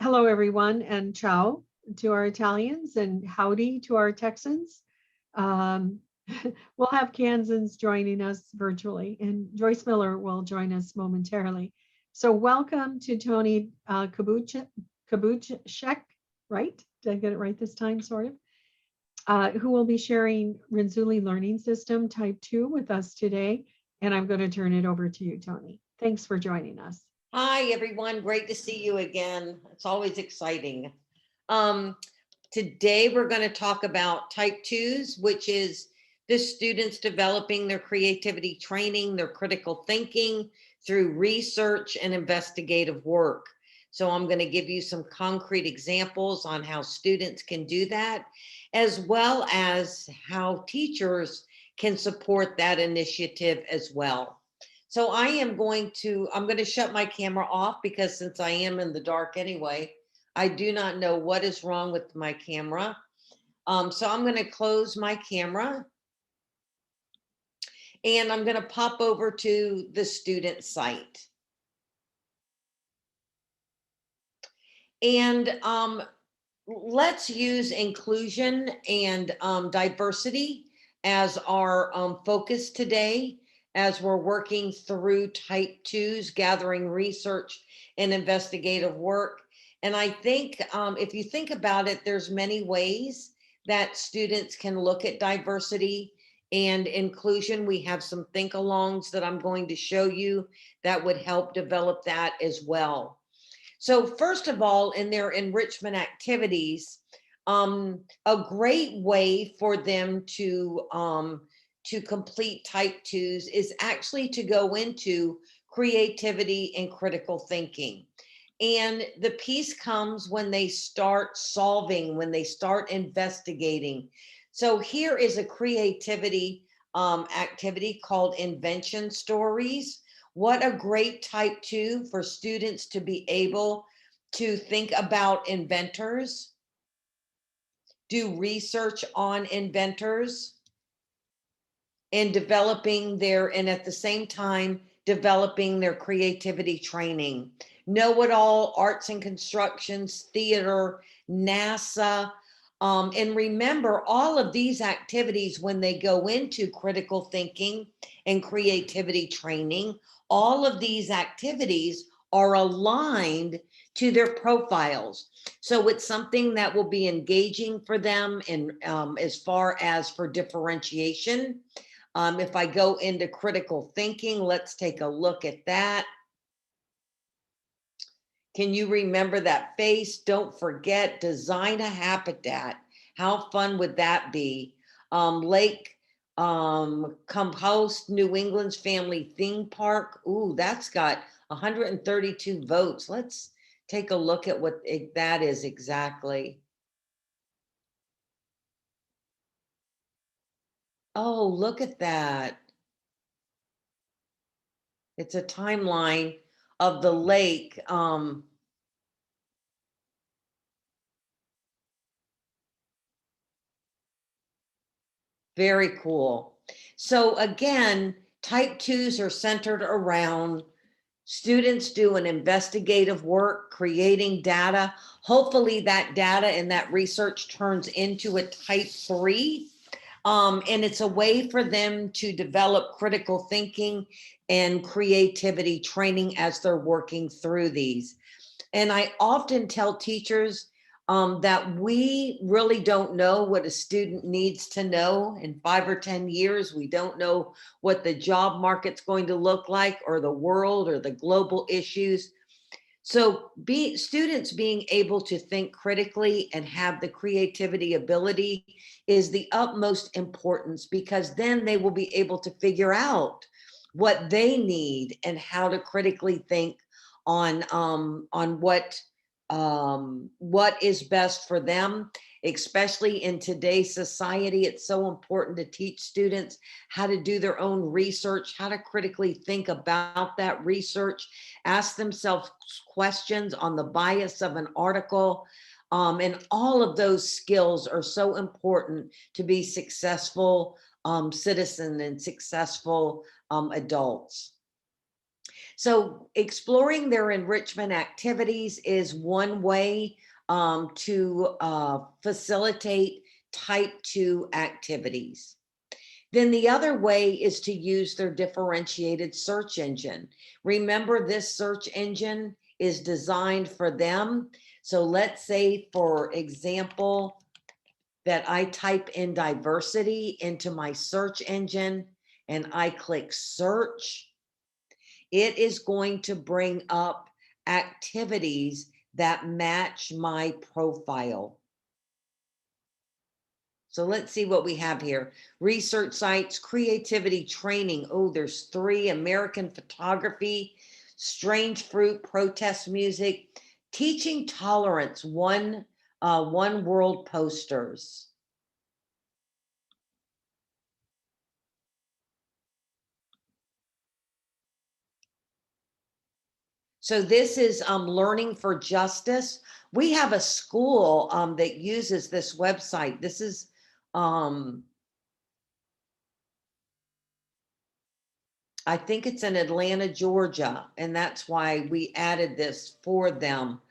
Hello, everyone, and ciao to our Italians, and howdy to our Texans. Um, we'll have Kansans joining us virtually, and Joyce Miller will join us momentarily. So, welcome to Toni Kubousek, right? Did I get it right this time, sort of? Who will be sharing Renzulli Learning System Type 2 with us today. And I'm going to turn it over to you, Toni. Thanks for joining us. Hi, everyone. Great to see you again. It's always exciting. Um, Today, we're going to talk about type twos, which is the students developing their creativity training, their critical thinking through research and investigative work. So I'm going to give you some concrete examples on how students can do that, as well as how teachers can support that initiative as well. So I'm going to shut my camera off because since I am in the dark anyway, I do not know what is wrong with my camera. So I'm going to close my camera and I'm going to pop over to the student site. And let's use inclusion and diversity as our focus today, as we're working through type twos, gathering research and investigative work. And I think if you think about it, there's many ways that students can look at diversity and inclusion. We have some think-alongs that I'm going to show you that would help develop that as well. So first of all, in their enrichment activities, a great way for them to complete type twos is actually to go into creativity and critical thinking. And the piece comes when they start solving, when they start investigating. So here is a creativity activity called invention stories. What a great type two for students to be able to think about inventors, do research on inventors, and developing their, and at the same time, developing their creativity training. Know-it-all, arts and constructions, theater, NASA. And remember, all of these activities, when they go into critical thinking and creativity training, all of these activities are aligned to their profiles. So it's something that will be engaging for them in as far as for differentiation. If I go into critical thinking, let's take a look at that. Can you remember that face? Don't forget, design a habitat. How fun would that be? Lake Compost, New England's Family Theme Park. Ooh, that's got 132 votes. Let's take a look at what that is exactly. Oh, look at that. It's a timeline of the lake. Very cool. So again, type twos are centered around students doing investigative work, creating data. Hopefully that data and that research turns into a type three. And it's a way for them to develop critical thinking and creativity training as they're working through these. And I often tell teachers that we really don't know what a student needs to know in 5 or 10 years. We don't know what the job market's going to look like, or the world, or the global issues. So students being able to think critically and have the creativity ability is the utmost importance, because then they will be able to figure out what they need and how to critically think on what is best for them. Especially in today's society, it's so important to teach students how to do their own research, how to critically think about that research, ask themselves questions on the bias of an article. And all of those skills are so important to be successful citizen and successful adults. So exploring their enrichment activities is one way to facilitate type 2 activities. Then the other way is to use their differentiated search engine. Remember, this search engine is designed for them. So let's say, for example, that I type in diversity into my search engine and I click search. It is going to bring up activities that match my profile. So let's see what we have here. Research sites, creativity training. Oh, there's 3: American photography, strange fruit, protest music, teaching tolerance, one world posters. So this is Learning for Justice. We have a school that uses this website. This is I think it's in Atlanta, Georgia, and that's why we added this for them.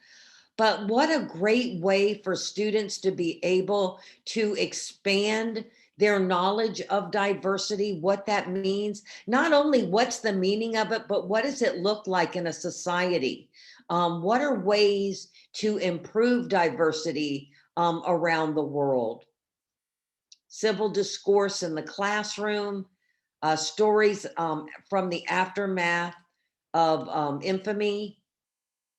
But what a great way for students to be able to expand their knowledge of diversity, what that means. Not only what's the meaning of it, but what does it look like in a society? What are ways to improve diversity around the world? Civil discourse in the classroom, stories from the aftermath of infamy,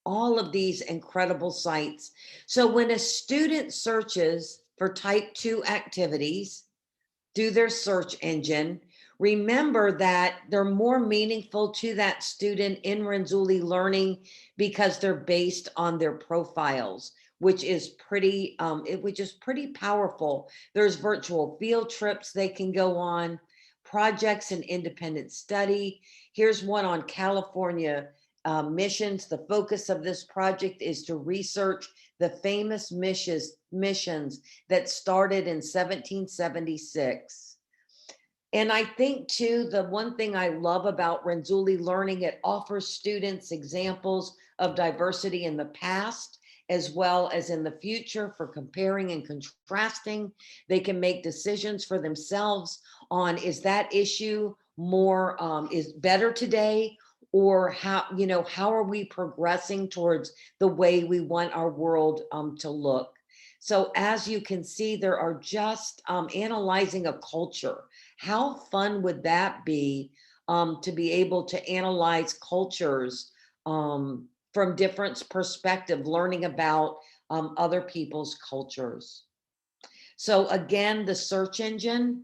all of these incredible sites. So when a student searches for type 2 activities through their search engine, remember that they're more meaningful to that student in Renzulli Learning because they're based on their profiles, which is pretty powerful. There's virtual field trips they can go on, projects and independent study. Here's one on California missions. The focus of this project is to research the famous missions that started in 1776. And I think too, the one thing I love about Renzulli Learning, it offers students examples of diversity in the past as well as in the future for comparing and contrasting. They can make decisions for themselves on, is that issue more is better today, or how are we progressing towards the way we want our world to look. So as you can see, there are just analyzing a culture. How fun would that be, to be able to analyze cultures from different perspective, learning about other people's cultures. So again, the search engine,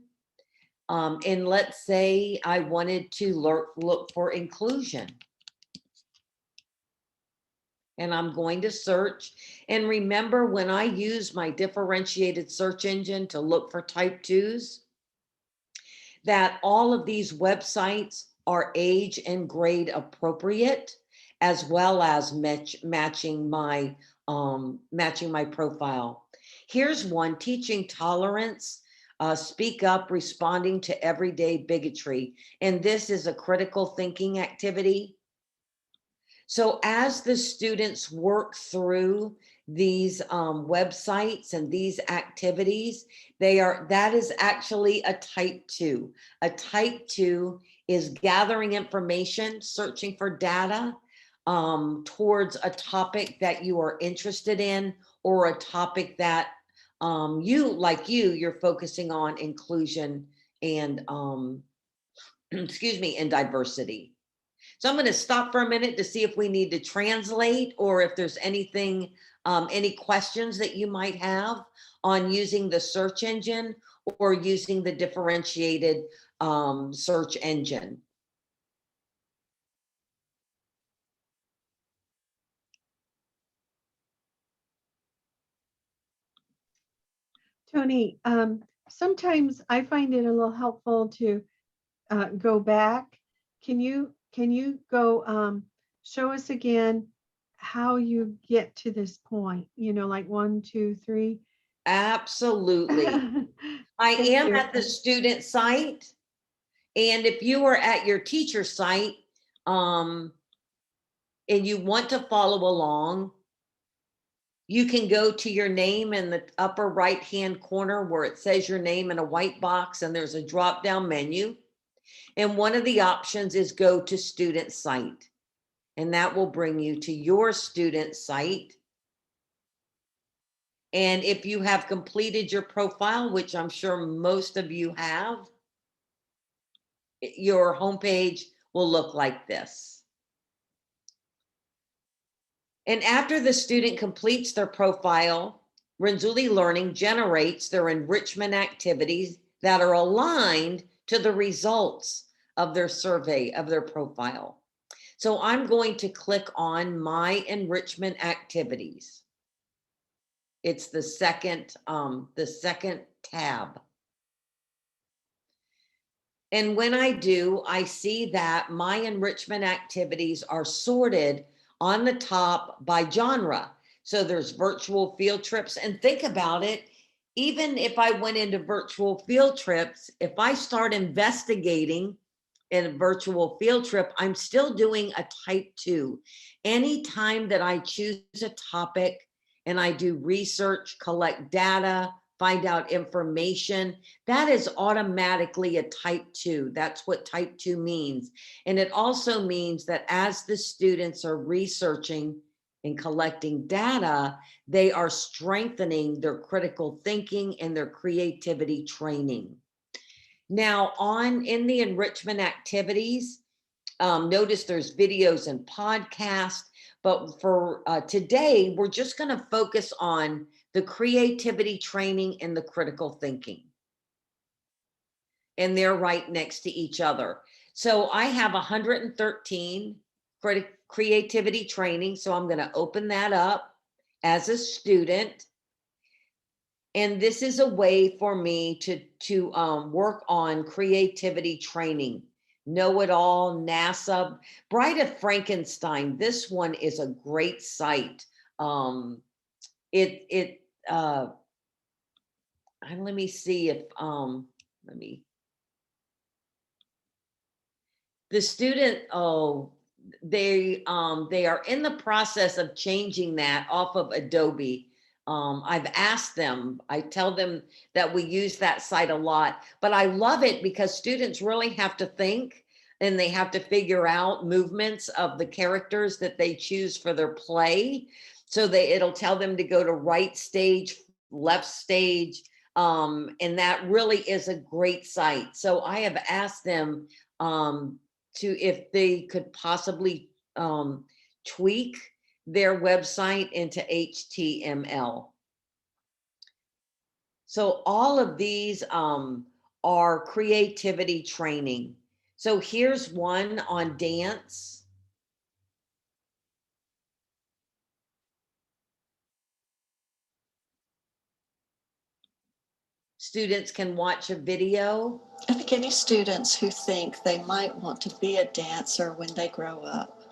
and let's say I wanted to look for inclusion. And I'm going to search. And remember, when I use my differentiated search engine to look for type 2s, that all of these websites are age and grade appropriate, as well as matching my profile. Here's one: teaching tolerance, speak up, responding to everyday bigotry. And this is a critical thinking activity. So as the students work through these websites and these activities, that is actually a type 2. A type 2 is gathering information, searching for data towards a topic that you are interested in, or a topic that you're focusing on inclusion and excuse me, and diversity. So I'm going to stop for a minute to see if we need to translate, or if there's anything, any questions that you might have on using the search engine or using the differentiated search engine. Toni, sometimes I find it a little helpful to go back. Can you go show us again how you get to this point? Like 1, 2, 3. Absolutely. I Thank am you. at the student site. And if you were at your teacher site, and you want to follow along, you can go to your name in the upper right-hand corner where it says your name in a white box, and there's a drop-down menu. And one of the options is go to student site. And that will bring you to your student site. And if you have completed your profile, which I'm sure most of you have, your homepage will look like this. And after the student completes their profile, Renzulli Learning generates their enrichment activities that are aligned to the results of their survey of their profile. So I'm going to click on my enrichment activities. It's the second tab. And when I do, I see that my enrichment activities are sorted on the top by genre. So there's virtual field trips. And think about it, even if I went into virtual field trips, if I start investigating in a virtual field trip, I'm still doing a type 2. Anytime that I choose a topic and I do research, collect data, find out information, that is automatically a type 2. That's what type 2 means. And it also means that as the students are researching and collecting data, they are strengthening their critical thinking and their creativity training. Now, in the enrichment activities, notice there's videos and podcasts, but for today, we're just going to focus on the creativity training and the critical thinking. And they're right next to each other. So I have 113 creativity training. So I'm going to open that up as a student. And this is a way for me to work on creativity training. Know It All, NASA, Bride of Frankenstein. This one is a great site. And let me see if the student, they are in the process of changing that off of Adobe. I've asked them, I tell them that we use that site a lot, but I love it because students really have to think and they have to figure out movements of the characters that they choose for their play. So it'll tell them to go to right stage, left stage. And that really is a great site. So I have asked them if they could possibly tweak their website into HTML. So all of these are creativity training. So here's one on dance. Students can watch a video. I think any students who think they might want to be a dancer when they grow up.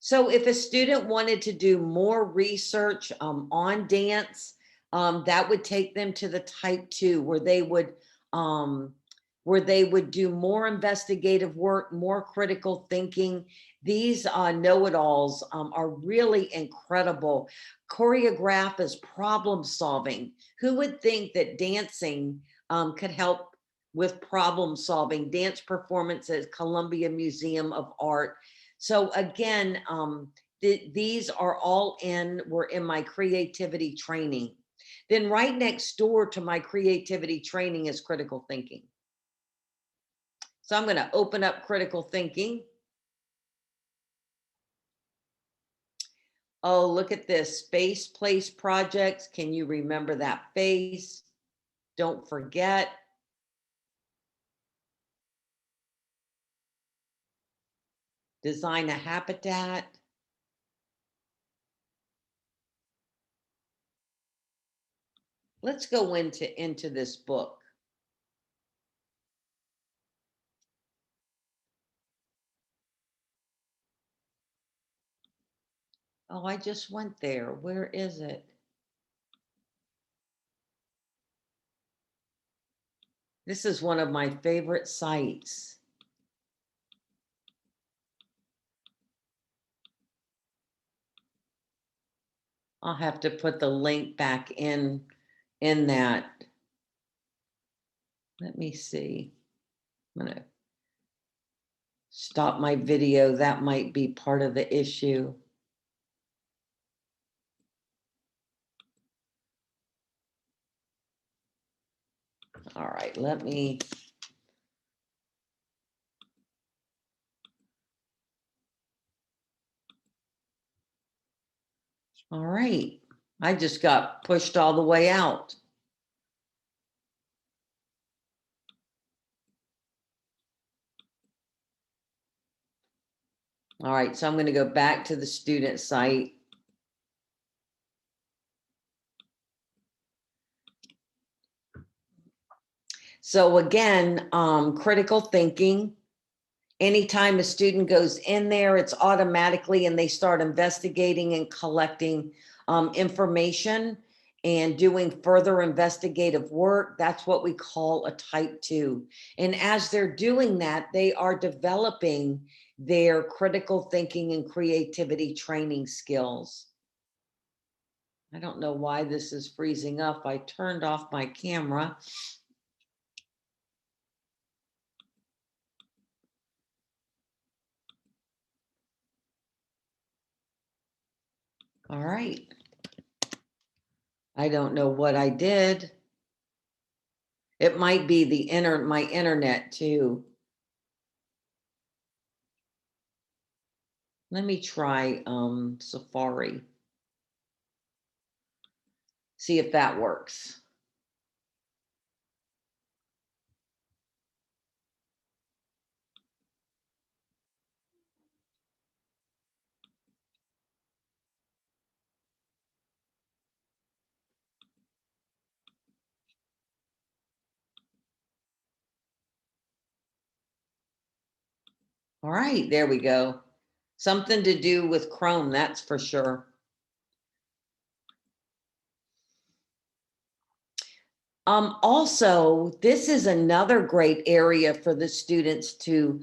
So if a student wanted to do more research on dance, that would take them to the type 2 where they would do more investigative work, more critical thinking. These know-it-alls are really incredible. Choreograph is problem solving. Who would think that dancing could help with problem solving? Dance performance at Columbia Museum of Art. So again, these are were in my creativity training. Then right next door to my creativity training is critical thinking. So I'm going to open up critical thinking. Oh, look at this, space place projects. Can you remember that face? Don't forget. Design a habitat. Let's go into this book. Oh, I just went there. Where is it? This is one of my favorite sites. I'll have to put the link back in that. Let me see. I'm gonna stop my video. That might be part of the issue. All right, let me. All right, I just got pushed all the way out. All right, so I'm going to go back to the student site. So again, critical thinking. Anytime a student goes in there, it's automatically, and they start investigating and collecting information and doing further investigative work. That's what we call a type 2. And as they're doing that, they are developing their critical thinking and creativity training skills. I don't know why this is freezing up. I turned off my camera. All right. I don't know what I did. It might be my internet too. Let me try Safari. See if that works. All right, there we go. Something to do with Chrome, that's for sure. Also, this is another great area for the students to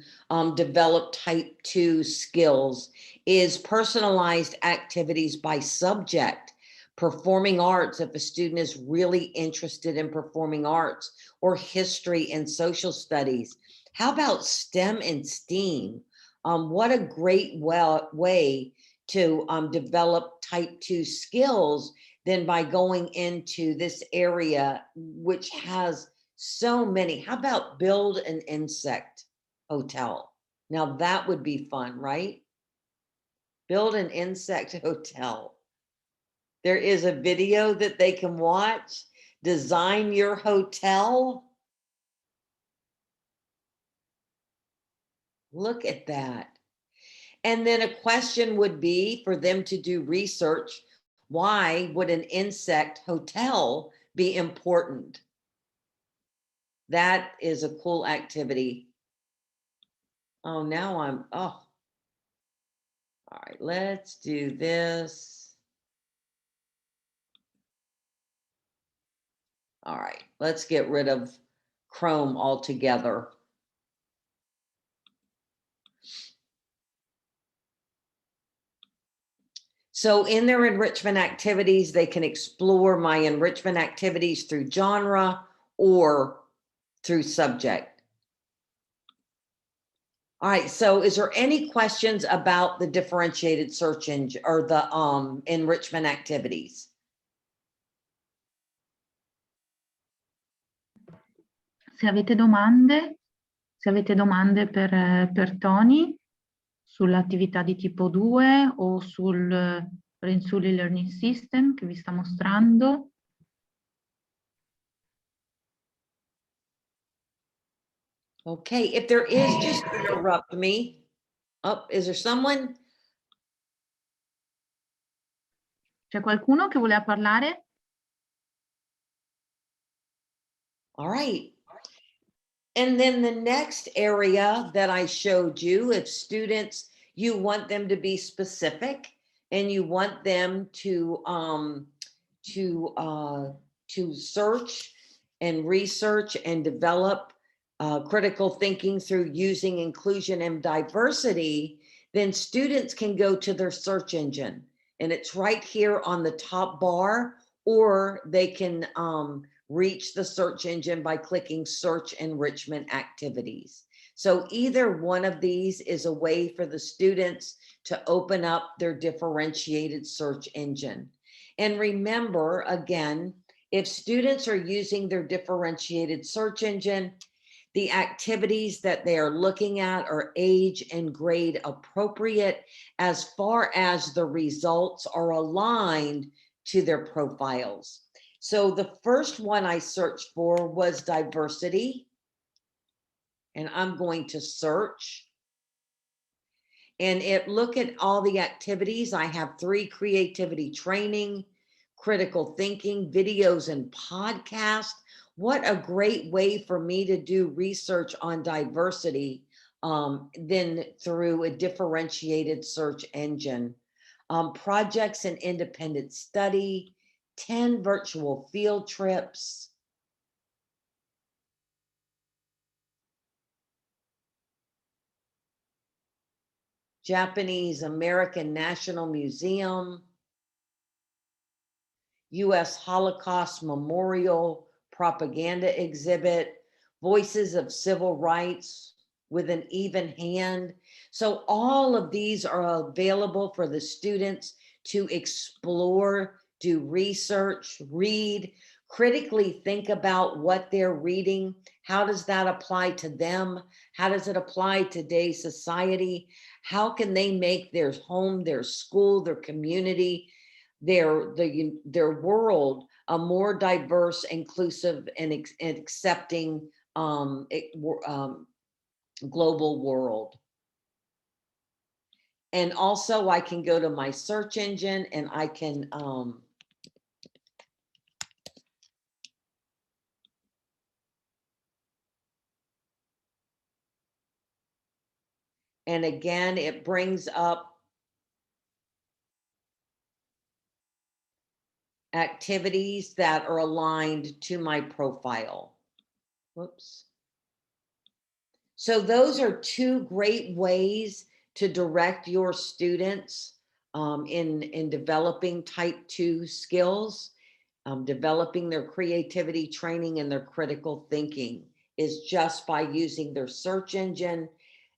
develop type 2 skills, is personalized activities by subject. Performing arts, if a student is really interested in performing arts, or history and social studies. How about STEM and STEAM? What a great way to develop type 2 skills than by going into this area, which has so many. How about build an insect hotel? Now that would be fun, right? Build an insect hotel. There is a video that they can watch. Design your hotel. Look at that. And then a question would be for them to do research. Why would an insect hotel be important? That is a cool activity. Oh, now all right, let's do this. All right, let's get rid of Chrome altogether. So in their enrichment activities, they can explore my enrichment activities through genre or through subject. All right, so is there any questions about the differentiated search engine or the enrichment activities? Se avete domande per Toni sull'attività di tipo 2 o sul Renzulli Learning System che vi sta mostrando. Okay, if there is, just interrupt me. Oh, is there someone? C'è qualcuno che voleva parlare? All right. And then the next area that I showed you, if students, you want them to be specific and you want them to search and research and develop critical thinking through using inclusion and diversity, then students can go to their search engine And it's right here on the top bar, or they can reach the search engine by clicking search enrichment activities. So either one of these is a way for the students to open up their differentiated search engine. And remember, again, if students are using their differentiated search engine, the activities that they are looking at are age and grade appropriate as far as the results are aligned to their profiles. So the first one I searched for was diversity. And I'm going to search. And look at all the activities. I have 3 creativity training, critical thinking, videos, and podcasts. What a great way for me to do research on diversity than through a differentiated search engine. Projects and independent study, 10 virtual field trips. Japanese American National Museum, U.S. Holocaust Memorial Propaganda Exhibit, Voices of Civil Rights with an Even Hand. So all of these are available for the students to explore, do research, read, critically think about what they're reading. How does that apply to them? How does it apply to today's society? How can they make their home, their school, their community, their world a more diverse, inclusive, and accepting global world? And also I can go to my search engine and I can and again, it brings up activities that are aligned to my profile. Whoops. So those are 2 great ways to direct your students in developing type 2 skills, developing their creativity training and their critical thinking, is just by using their search engine.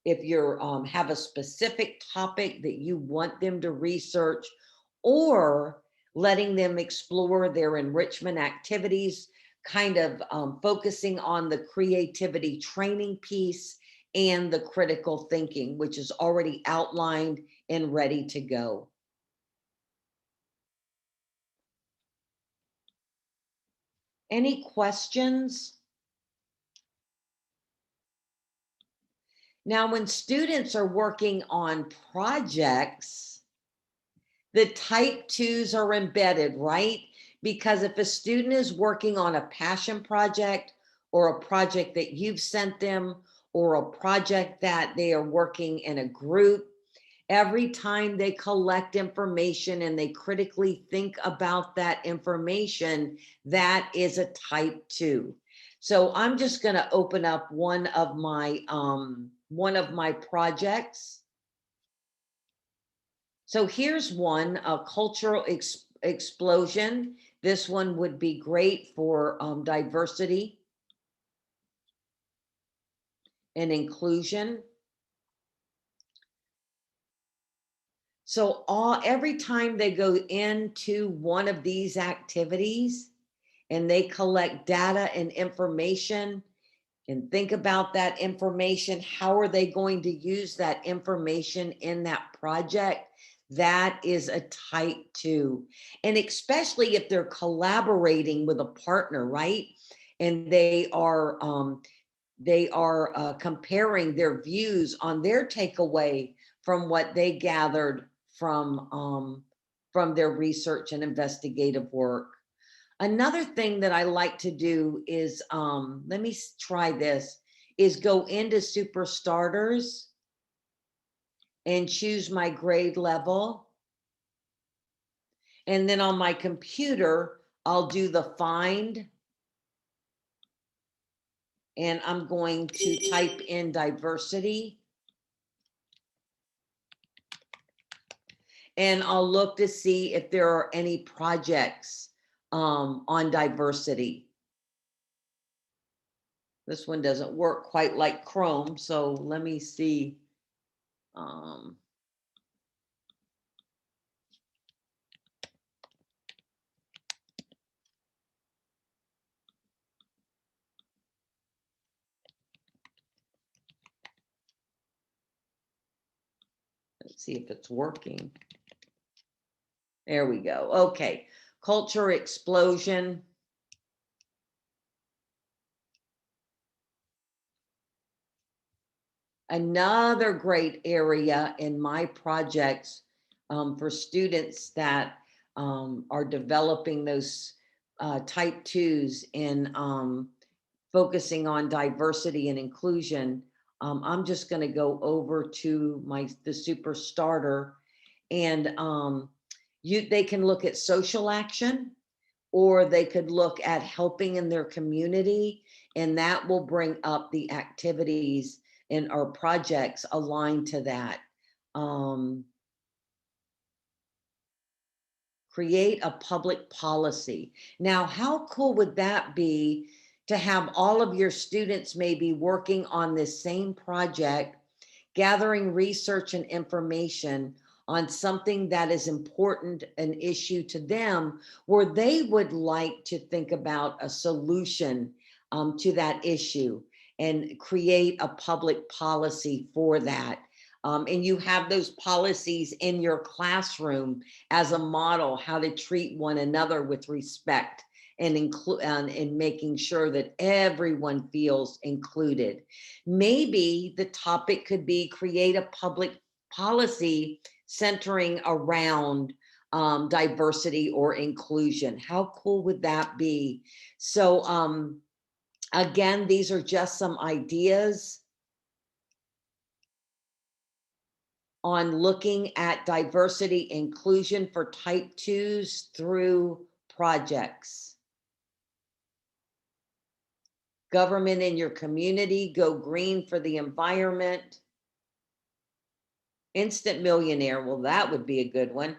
If you have a specific topic that you want them to research, or letting them explore their enrichment activities, kind of focusing on the creativity training piece and the critical thinking, which is already outlined and ready to go. Any questions? Now, when students are working on projects, the type 2s are embedded, right? Because if a student is working on a passion project or a project that you've sent them, or a project that they are working in a group, every time they collect information and they critically think about that information, that is a type 2. So I'm just going to open up one of my projects. So here's one, a cultural explosion. This one would be great for diversity and inclusion. So every time they go into one of these activities and they collect data and information and think about that information, how are they going to use that information in that project? That is a type 2. And especially if they're collaborating with a partner, right? And they are comparing their views on their takeaway from what they gathered from their research and investigative work. Another thing that I like to do is, let me try this, is go into Super Starters and choose my grade level. And then on my computer, I'll do the find. And I'm going to type in diversity. and I'll look to see if there are any projects on diversity. This one doesn't work quite like Chrome, so let me see. Let's see if it's working. There we go. Okay. Culture explosion. Another great area in my projects for students that are developing those type 2s in focusing on diversity and inclusion. I'm just going to go over to the super starter, and they can look at social action, or they could look at helping in their community, and that will bring up the activities in our projects aligned to that. Create a public policy. Now, how cool would that be to have all of your students maybe working on this same project, gathering research and information on something that is important, an issue to them, where they would like to think about a solution to that issue and create a public policy for that. And you have those policies in your classroom as a model, how to treat one another with respect and making sure that everyone feels included. Maybe the topic could be create a public policy centering around diversity or inclusion. How cool would that be? So again, these are just some ideas on looking at diversity inclusion for type 2s through projects. Government in your community, go green for the environment. Instant millionaire, well, that would be a good one.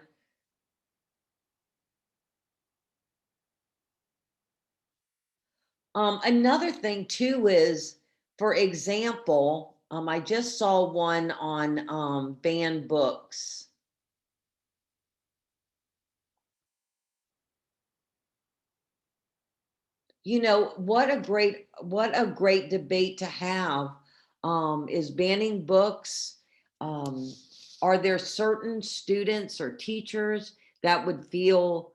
Another thing too is, for example, I just saw one on banned books. You know, what a great debate to have is banning books. Are there certain students or teachers that would feel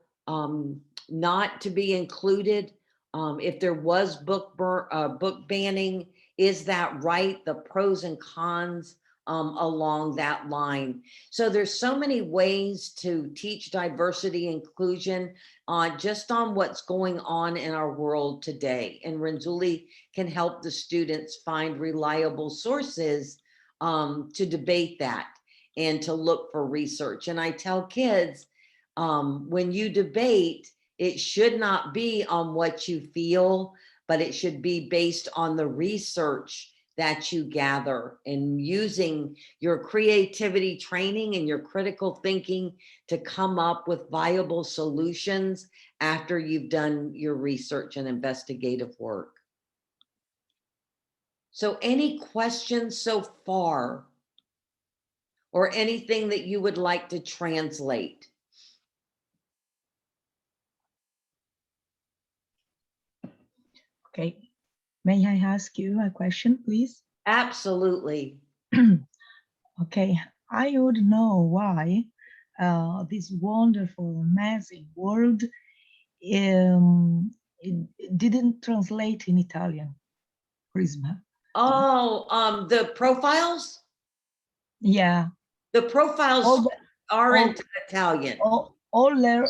not to be included? If there was book banning, is that right? The pros and cons along that line. So there's so many ways to teach diversity inclusion just on what's going on in our world today. And Renzulli can help the students find reliable sources to debate that and to look for research. And I tell kids, when you debate, it should not be on what you feel, but it should be based on the research that you gather, and using your creativity training and your critical thinking to come up with viable solutions after you've done your research and investigative work. So any questions so far, or anything that you would like to translate? Okay. May I ask you a question, please? Absolutely. Okay. I would know why this wonderful, amazing word it didn't translate in Italian. Prisma. Oh, the profiles? Yeah. The profiles are in Italian. All the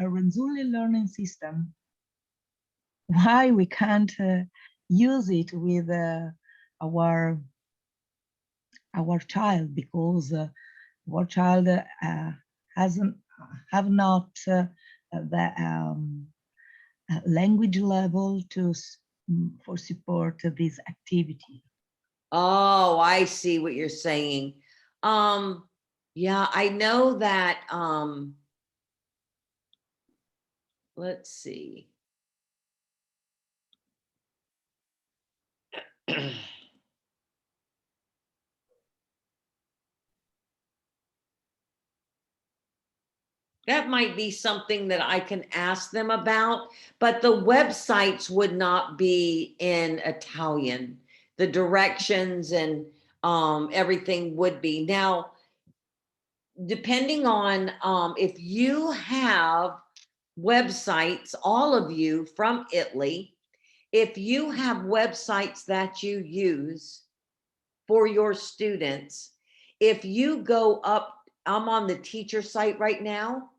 Renzulli Learning System. Why we can't use it with our child, because our child have not the language level for support this activity. Oh, I see what you're saying. Yeah, I know that, let's see. That might be something that I can ask them about, but the websites would not be in Italian. The directions and everything would be. Now, depending on if you have websites, all of you from Italy, if you have websites that you use for your students, if you go up, I'm on the teacher site right now.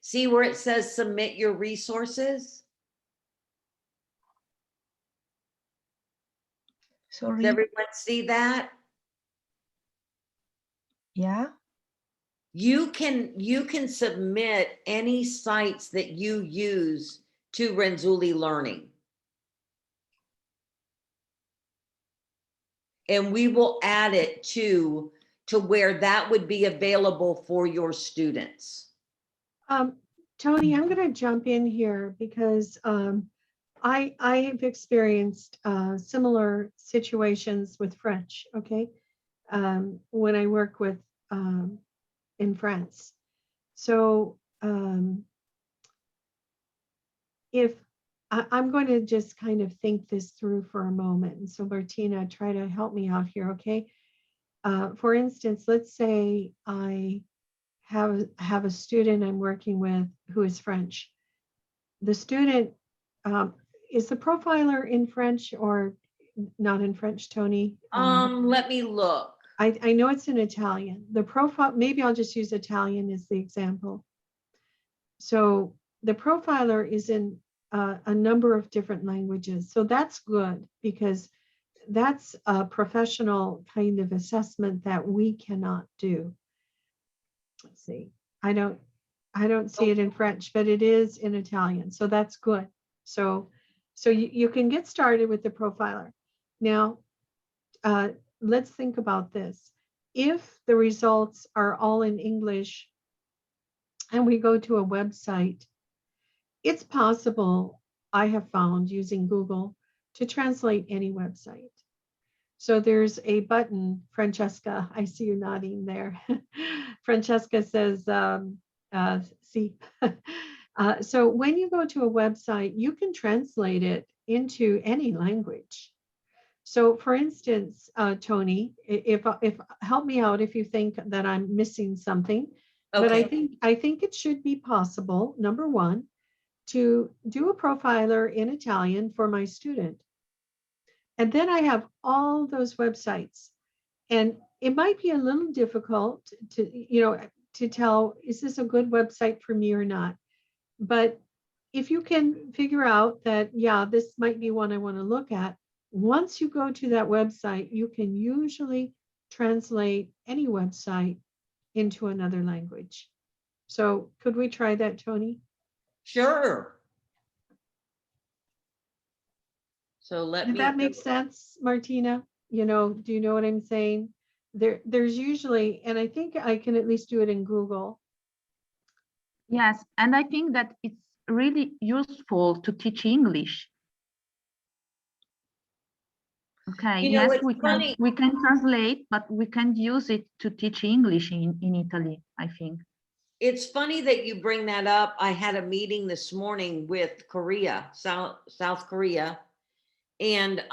See where it says submit your resources? Sorry. Does everyone see that? Yeah. You can submit any sites that you use to Renzulli Learning. And we will add it to where that would be available for your students. Tony, I'm going to jump in here because I have experienced similar situations with French. Okay, when I work with in France. So if I'm going to just kind of think this through for a moment, and so Martina, try to help me out here. Okay, for instance, let's say I have a student I'm working with who is French. The student, is the profiler in French or not in French, Tony? Let me look. I know it's in Italian. The profile, maybe I'll just use Italian as the example. So the profiler is in a number of different languages. So that's good because that's a professional kind of assessment that we cannot do. Let's see. I don't see it in French, but it is in Italian. So that's good. So you can get started with the profiler. Now, let's think about this. If the results are all in English and we go to a website, it's possible, I have found using Google, to translate any website. So there's a button, Francesca, I see you nodding there. Francesca says, see. So when you go to a website, you can translate it into any language. So for instance, Tony, if help me out if you think that I'm missing something, but I think it should be possible, number one, to do a profiler in Italian for my student. And then I have all those websites. And it might be a little difficult to tell, is this a good website for me or not? But if you can figure out that, yeah, this might be one I want to look at, once you go to that website, you can usually translate any website into another language. So could we try that, Tony? Sure. So Did that make sense, Martina? Do you know what I'm saying? There's usually, and I think I can at least do it in Google. Yes, and I think that it's really useful to teach English. Okay, yes, we can translate, but we can use it to teach English in Italy, I think. It's funny that you bring that up. I had a meeting this morning with Korea, South Korea, and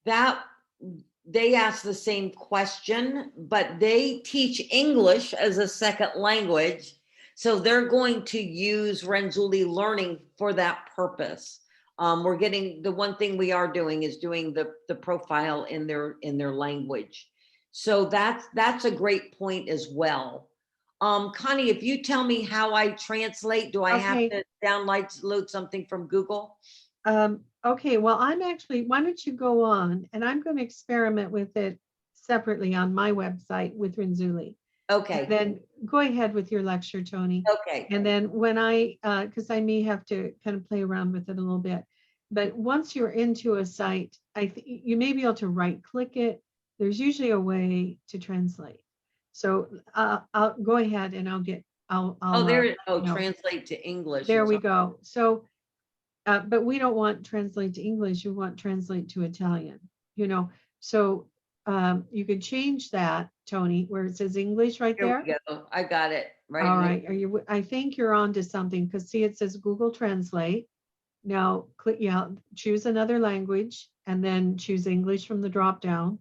that they asked the same question, but they teach English as a second language. So they're going to use Renzulli Learning for that purpose. We're getting, the one thing we are doing is doing the profile in their language. So that's a great point as well. Connie, if you tell me how I translate, do I have to download something from Google? Okay, well, why don't you go on, and I'm going to experiment with it separately on my website with Renzulli. Okay. And then go ahead with your lecture, Tony. Okay. And then when because I may have to kind of play around with it a little bit, but once you're into a site, you may be able to right click it, there's usually a way to translate. So I'll go ahead and I'll Oh, there, oh, no. translate to English. There is we all- go. So, but we don't want translate to English. We want translate to Italian, you know. So you could change that, Tony, where it says English right Here there. we go. I got it right All here. right. Are you, I think you're on to something because see, it says Google Translate. Now click, yeah, choose another language and then choose English from the drop down.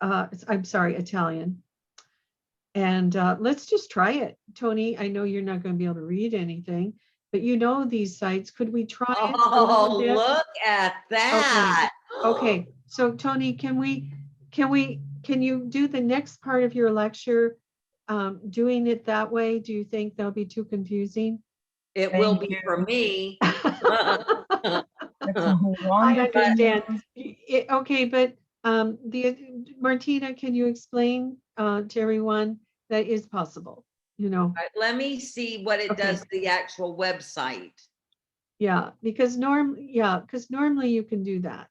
I'm sorry, Italian. And let's just try it. Tony, I know you're not going to be able to read anything, but you know these sites. Could we try it a Oh, little bit? look at that. Okay. So Tony, can you do the next part of your lecture doing it that way? Do you think that'll be too confusing? It will Thank be you. for me. That's a I wonderful understand. news. Okay, but Martina, can you explain to everyone that is possible? You know, All right, let me see what it Okay. does to the actual website. yeah, because normally you can do that.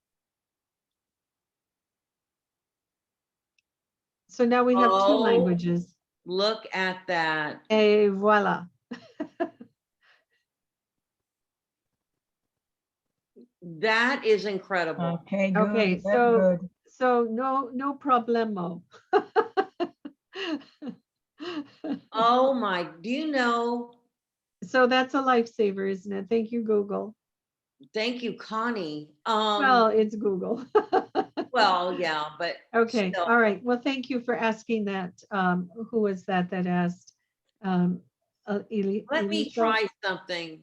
So now we have two Oh. languages. Look at that. Et voila. That is incredible. Okay, good. Okay, Very so good. so no problemo. Oh my, do you know? So that's a lifesaver, isn't it? Thank you, Google. Thank you, Connie. Well, it's Google. Well, yeah, but Okay, still. all right. Well, thank you for asking that. Who was that asked? Let me Elisa? try something.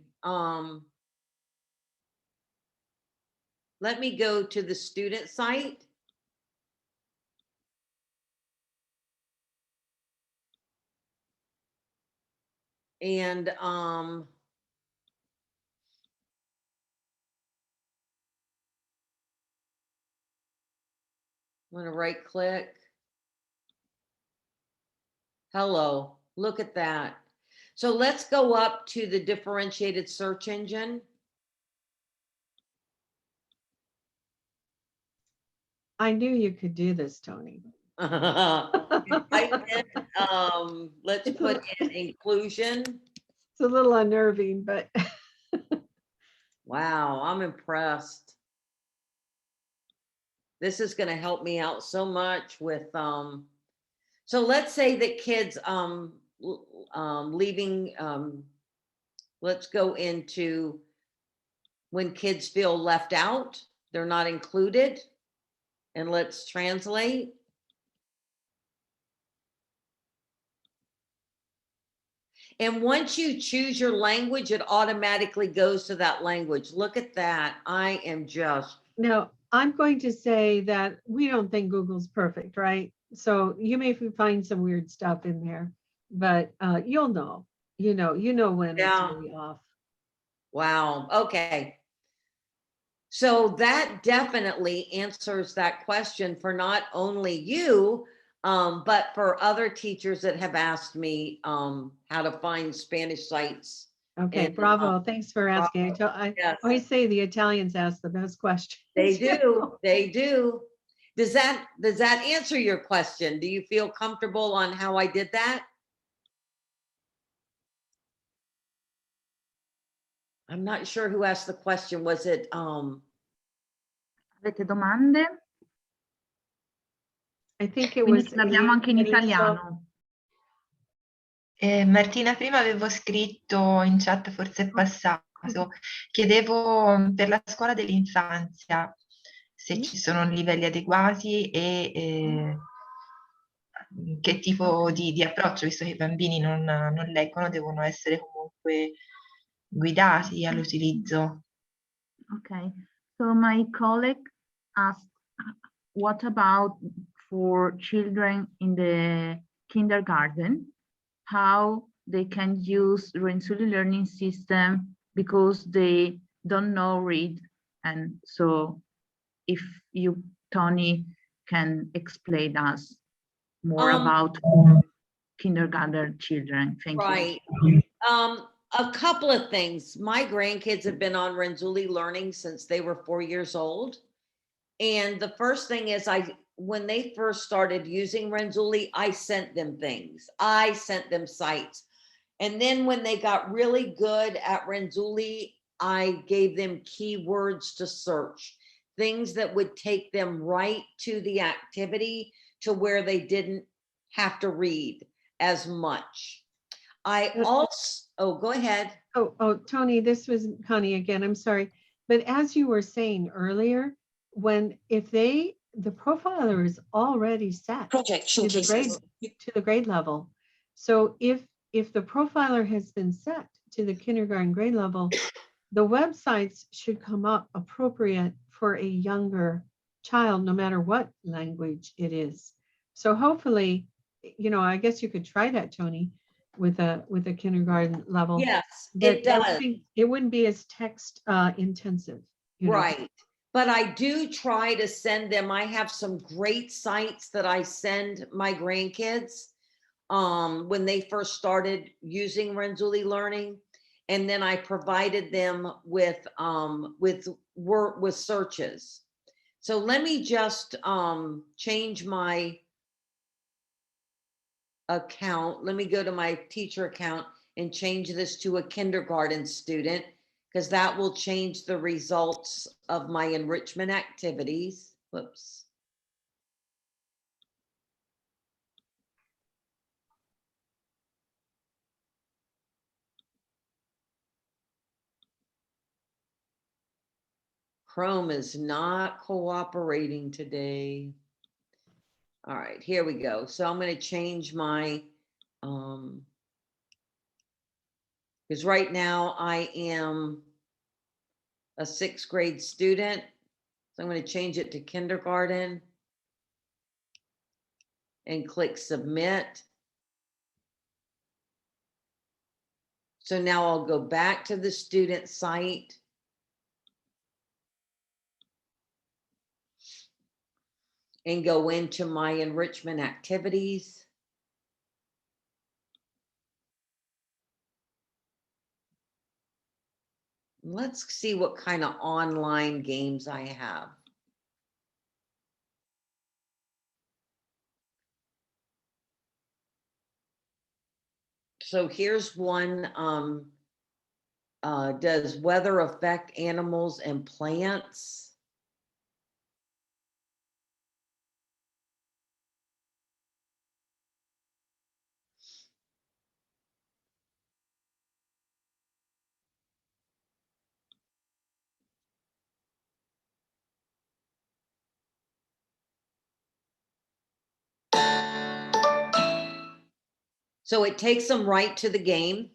Let me go to the student site. And I'm going to right click. Hello, look at that. So let's go up to the differentiated search engine. I knew you could do this, Tony. Type in, let's put in inclusion. It's a little unnerving, but Wow, I'm impressed. This is going to help me out so much with so let's say that kids leaving let's go into when kids feel left out, they're not included, and let's translate. And once you choose your language, it automatically goes to that language. Look at that. I am just. now I'm going to say that we don't think Google's perfect, right? So you may find some weird stuff in there, but you'll know, you know when it's Yeah. really off. Wow. Okay. So that definitely answers that question for not only you, but for other teachers that have asked me how to find Spanish sites. Okay, And, bravo. Thanks for asking. bravo. I Yes. always say the Italians ask the best questions. They you do. know? They do. Does that answer your question? Do you feel comfortable on how I did that? I'm not sure who asked the question. Was it Avete domande? I think it Quindi was ce l'abbiamo anche in Elisa. italiano. Martina, prima avevo scritto in chat, forse è passato, chiedevo per la scuola dell'infanzia se ci sono livelli adeguati e che tipo di approccio, visto che i bambini non leggono, devono essere comunque guidati all'utilizzo. Okay, so my colleague asked, what about for children in the kindergarten, how they can use Renzulli Learning System because they don't know read, and so if you, Toni, can explain us more about kindergarten children. Thank you. right? A couple of things. My grandkids have been on Renzulli Learning since they were 4 years old. And the first thing is when they first started using Renzulli, I sent them things. I sent them sites. And then when they got really good at Renzulli, I gave them keywords to search, things that would take them right to the activity to where they didn't have to read as much. I also, oh, go ahead. Oh, Toni, this was Connie again. I'm sorry. But as you were saying earlier, if the profiler is already set Project to the grade level. So if the profiler has been set to the kindergarten grade level, the websites should come up appropriate for a younger child, no matter what language it is. So hopefully, I guess you could try that, Toni, with a kindergarten level. Yes, But it does. it wouldn't be as text intensive. Right. But I do try to send them. I have some great sites that I send my grandkids when they first started using Renzulli Learning. And then I provided them with searches. So let me just change my account. Let me go to my teacher account and change this to a kindergarten student, because that will change the results of my enrichment activities. Whoops. Chrome is not cooperating today. All right, here we go. So I'm going to change my, because right now I am a 6th grade student. So I'm going to change it to kindergarten and click submit. So now I'll go back to the student site. And go into my enrichment activities. Let's see what kind of online games I have. So here's one, does weather affect animals and plants? So it takes them right to the game.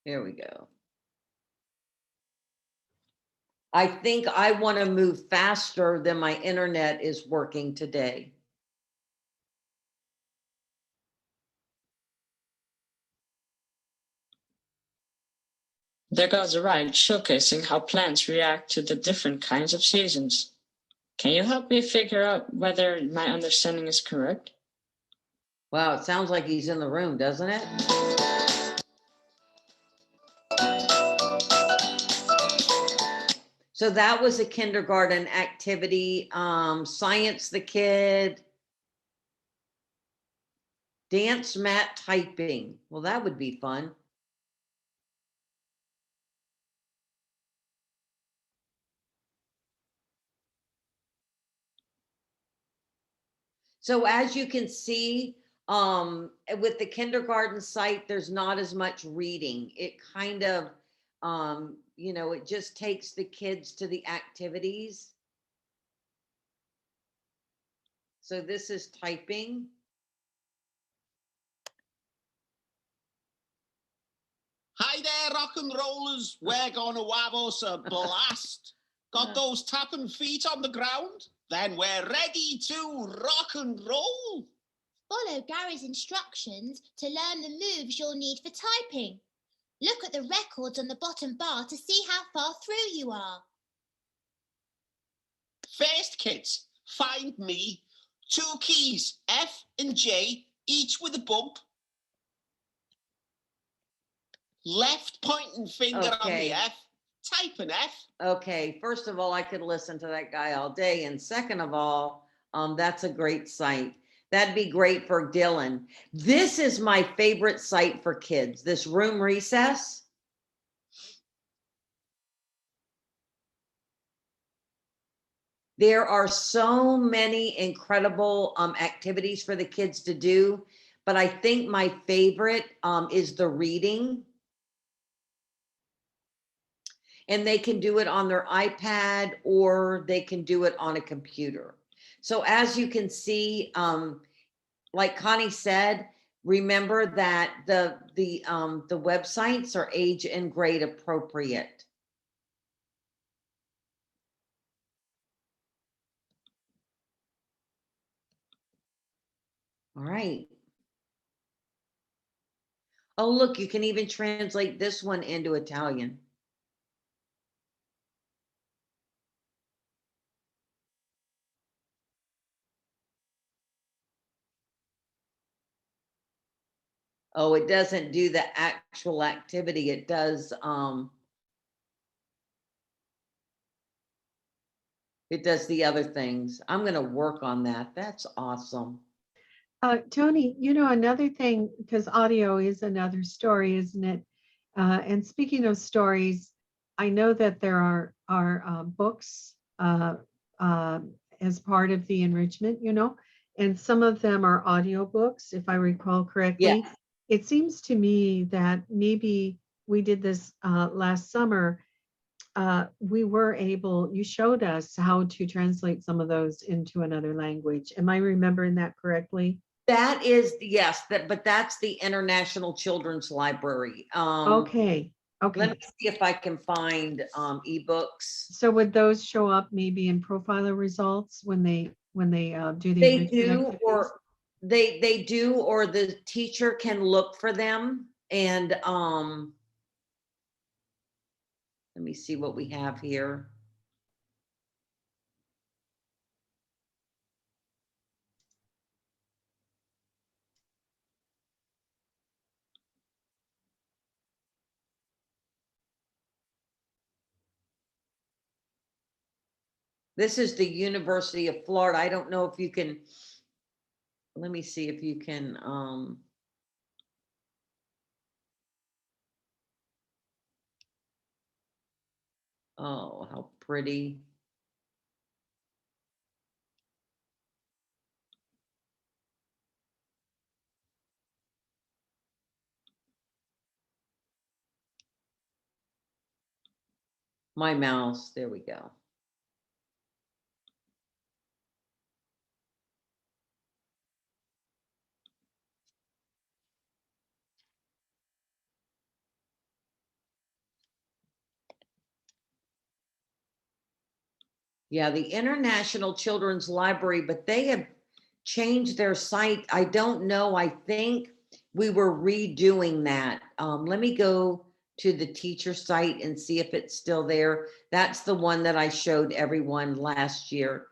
Here we go. I think I want to move faster than my internet is working today. There goes a ride showcasing how plants react to the different kinds of seasons. Can you help me figure out whether my understanding is correct? Wow, it sounds like he's in the room, doesn't it? So that was a kindergarten activity. Science the kid. Dance mat typing. Well, that would be fun. So as you can see, with the kindergarten site, there's not as much reading. It kind of, it just takes the kids to the activities. So this is typing. Hi there, rock and rollers. We're gonna have us a blast. Got those tapping feet on the ground? Then we're ready to rock and roll. Follow Gary's instructions to learn the moves you'll need for typing. Look at the records on the bottom bar to see how far through you are. First, kids, find me 2 keys, F and J, each with a bump. Left pointing finger on Okay. the F. Type an F. Okay, first of all, I could listen to that guy all day. And second of all, that's a great site. That'd be great for Dylan. This is my favorite site for kids, this Room Recess. There are so many incredible activities for the kids to do, but I think my favorite is the reading. And they can do it on their iPad or they can do it on a computer. So as you can see, like Connie said, remember that the websites are age and grade appropriate. All right. Oh, look, you can even translate this one into Italian. Oh, it doesn't do the actual activity. It does the other things. I'm going to work on that. That's awesome. Toni, you know, another thing, because audio is another story, isn't it? And speaking of stories, I know that there are books as part of the enrichment, you know, and some of them are audio books, if I recall correctly. Yeah. It seems to me that maybe we did this last summer. We were able, you showed us how to translate some of those into another language. Am I remembering that correctly? That is, yes, but that's the International Children's Library. Okay, Let okay. me see if I can find ebooks. So would those show up maybe in profiler results when they do the They enrichment do, activities? or they do, or the teacher can look for them. And let me see what we have here. This is the University of Florida. I don't know if you can, let me see if you can, oh, how pretty. My mouse, there we go. Yeah, the International Children's Library, but they have changed their site. I don't know. I think we were redoing that. Let me go to the teacher site and see if it's still there. That's the one that I showed everyone last year.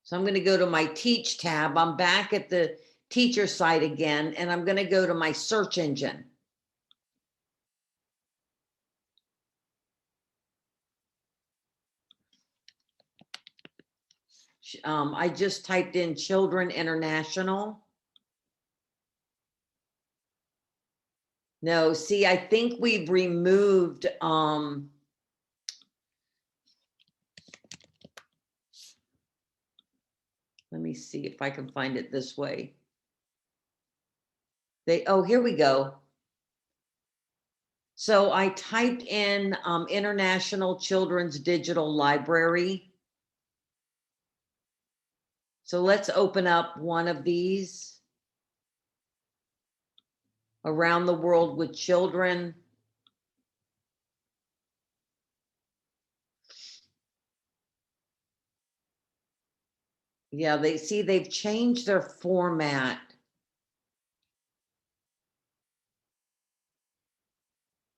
So I'm going to go to my Teach tab. I'm back at the teacher site again, and I'm going to go to my search engine. I just typed in Children International. No, see, I think we've removed, let me see if I can find it this way. Oh, here we go. So I typed in International Children's Digital Library. So let's open up one of these. Around the World with Children. Yeah, they've changed their format.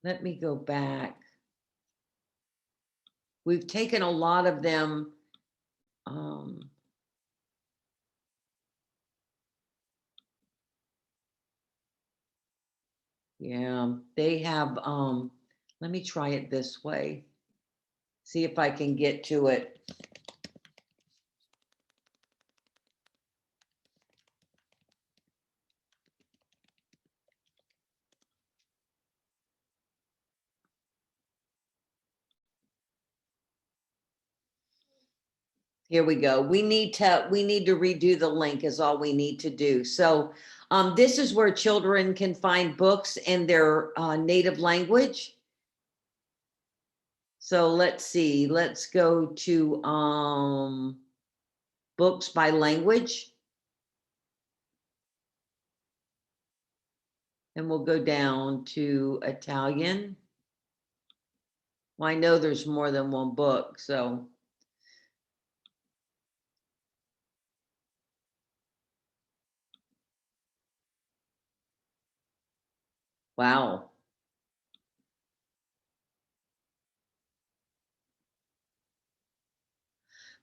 Let me go back. We've taken a lot of them. Yeah, they have, let me try it this way. See if I can get to it. Here we go. We need to redo the link is all we need to do. So this is where children can find books in their native language. So let's see, let's go to books by language. And we'll go down to Italian. Well, I know there's more than one book, so. Wow.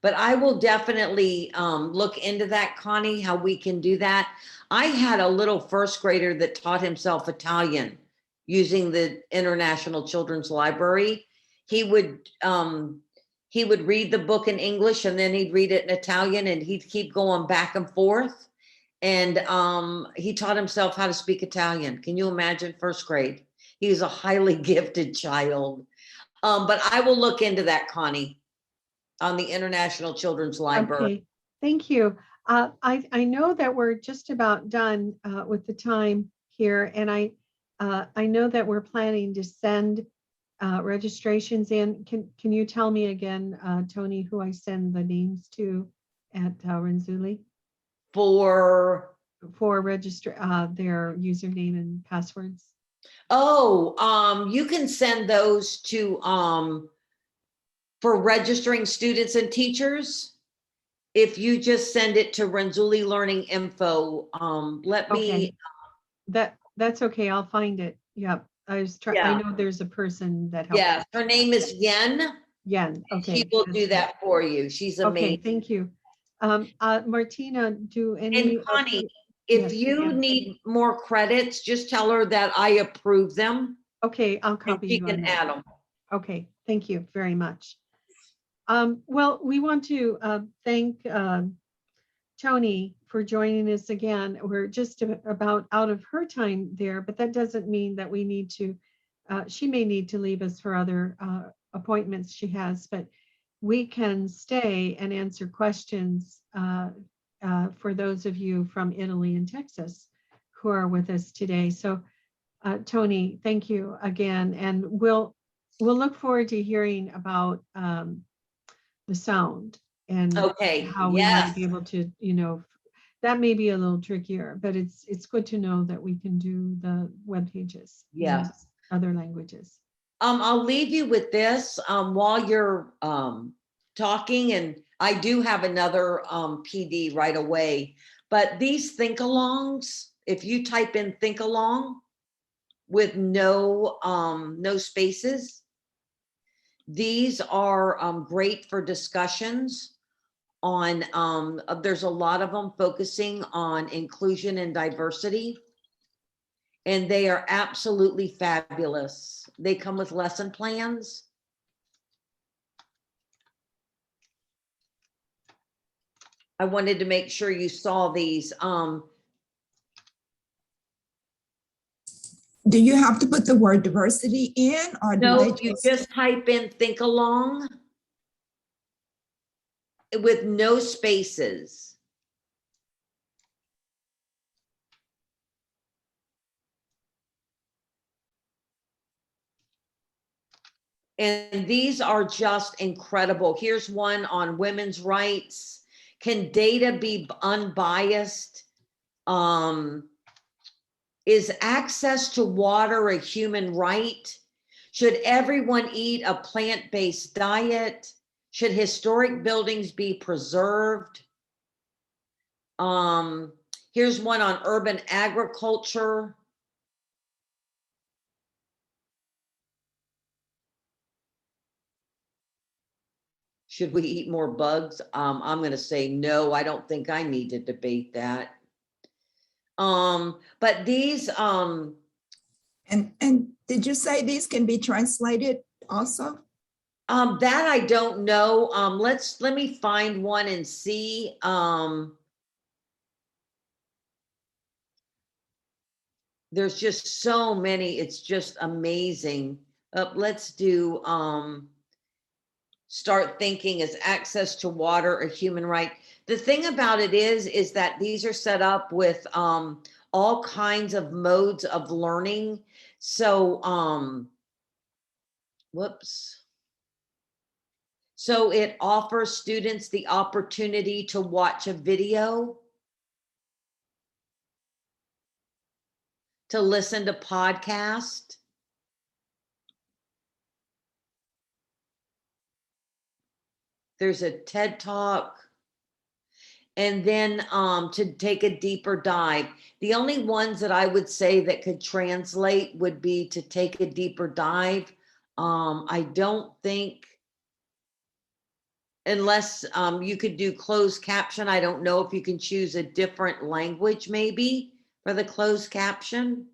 But I will definitely look into that, Connie, how we can do that. I had a little first grader that taught himself Italian using the International Children's Library. He would read the book in English and then he'd read it in Italian and he'd keep going back and forth. And he taught himself how to speak Italian. Can you imagine first grade? He's a highly gifted child. But I will look into that, Connie, on the International Children's Library. Okay, thank you. I know that we're just about done with the time here, and I know that we're planning to send registrations in. Can you tell me again, Toni, who I send the names to at Renzulli For register their username and passwords? Oh, you can send those to for registering students and teachers. If you just send it to Renzulli Learning Info, let me. Okay. That's okay. I'll find it. Yep. I was trying. I know there's a person that helps. Yeah, her name is Yen. Yen. Okay. She will do that for you. She's amazing. Okay, thank you. Martina, do any? And Connie, if you need more credits, just tell her that I approve them. Okay, I'll copy you. She can add them. Okay, thank you very much. Well, we want to thank Toni for joining us again. We're just about out of her time there, but that doesn't mean that we need to, she may need to leave us for other appointments she has, but we can stay and answer questions for those of you from Italy and Texas who are with us today. So Toni, thank you again. And we'll look forward to hearing about the sound and how we might be able to, that may be a little trickier, but it's good to know that we can do the web pages. Yeah. In other languages. I'll leave you with this while you're talking, and I do have another PD right away, but these think-alongs, if you type in think-along with no spaces, these are great for discussions on, there's a lot of them focusing on inclusion and diversity, and they are absolutely fabulous. They come with lesson plans. I wanted to make sure you saw these. Do you have to put the word diversity in, or no, you just type in think along with no spaces. And these are just incredible. Here's one on women's rights. Can data be unbiased? Is access to water a human right? Should everyone eat a plant-based diet? Should historic buildings be preserved? Here's one on urban agriculture. Should we eat more bugs? I'm going to say no. I don't think I need to debate that. But these, And did you say these can be translated also? That I don't know. Let me find one and see. There's just so many. It's just amazing. Let's do start thinking, is access to water a human right? The thing about it is that these are set up with all kinds of modes of learning. So whoops. So it offers students the opportunity to watch a video, to listen to podcast, there's a TED Talk, and then to take a deeper dive. The only ones that I would say that could translate would be to take a deeper dive. I don't think, unless you could do closed caption, I don't know if you can choose a different language maybe for the closed caption.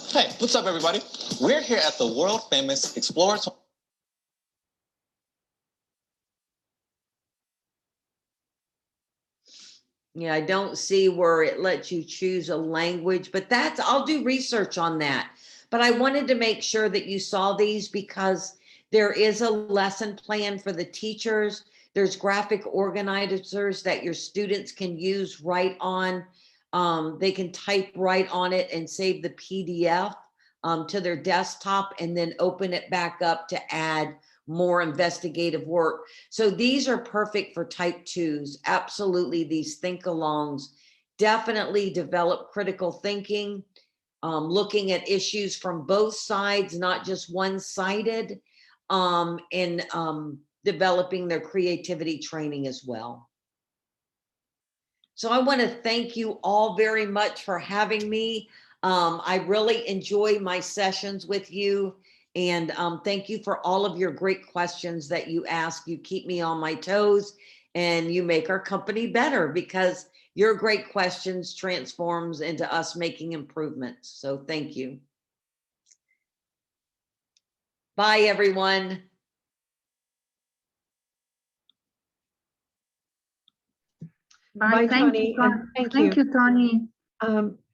Hey, what's up, everybody? We're here at the world famous Explorers. Yeah, I don't see where it lets you choose a language, but I'll do research on that. But I wanted to make sure that you saw these because there is a lesson plan for the teachers. There's graphic organizers that your students can use right on. They can type right on it and save the PDF to their desktop and then open it back up to add more investigative work. So these are perfect for type 2s. Absolutely, these think-alongs definitely develop critical thinking, looking at issues from both sides, not just one-sided, and developing their creativity training as well. So I want to thank you all very much for having me. I really enjoy my sessions with you. And thank you for all of your great questions that you ask. You keep me on my toes and you make our company better because your great questions transforms into us making improvements. So thank you. Bye, everyone. Bye, Toni, and Thank you, Toni.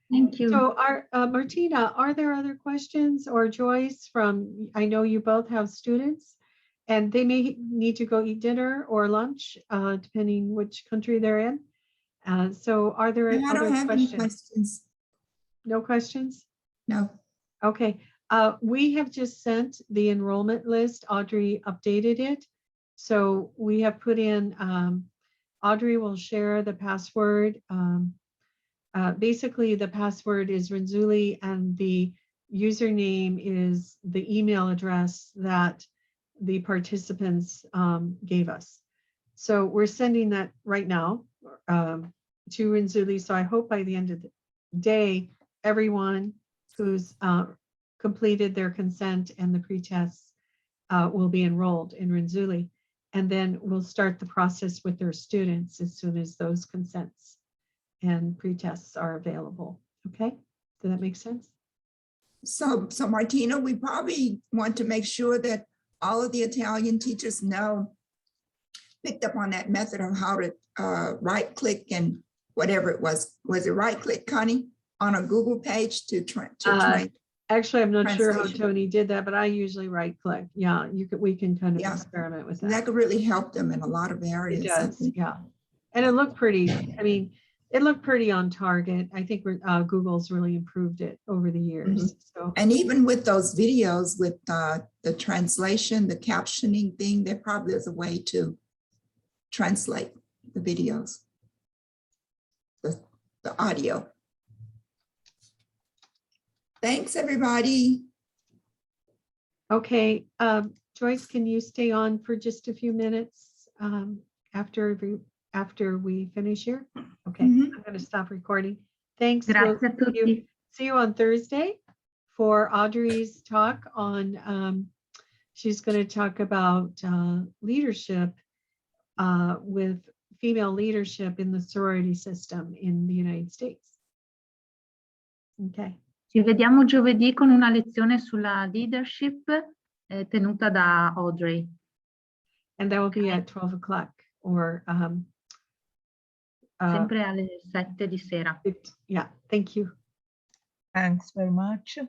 Thank you. So Martina, are there other questions, or Joyce from, I know you both have students and they may need to go eat dinner or lunch, depending which country they're in. So are there No, I don't other have any questions? questions. No questions? No. Okay. We have just sent the enrollment list. Audrey updated it. So we have put in, Audrey will share the password. Basically, the password is Renzulli and the username is the email address that the participants gave us. So we're sending that right now to Renzulli. So I hope by the end of the day, everyone who's completed their consent and the pre-tests will be enrolled in Renzulli. And then we'll start the process with their students as soon as those consents and pre-tests are available. Okay, does that make sense? So Martina, we probably want to make sure that all of the Italian teachers picked up on that method of how to right click and whatever it was it right click, Connie, on a Google page to train? Actually, I'm not sure how Translation. Toni did that, but I usually right click. Yeah, we can kind of experiment with that. That could really help them in a lot of It areas. does, yeah. And it looked pretty, I mean, it looked pretty on target. I think Google's really improved it over the years. So, And even with those videos with the translation, the captioning thing, there probably is a way to translate the videos, the audio. Thanks, everybody. okay, Joyce, can you stay on for just a few minutes after we finish here? Okay, I'm going to stop recording. Thanks. Grazie a tutti. See you on Thursday for Audrey's talk on, she's going to talk about leadership with female leadership in the sorority system in the United States. Okay. Ci vediamo giovedì con una lezione sulla leadership tenuta da Audrey. And that will be at 12 o'clock or Sempre alle 7 di sera. yeah, thank you. Thanks very much.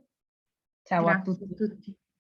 Ciao a Grazie tutti. a tutti.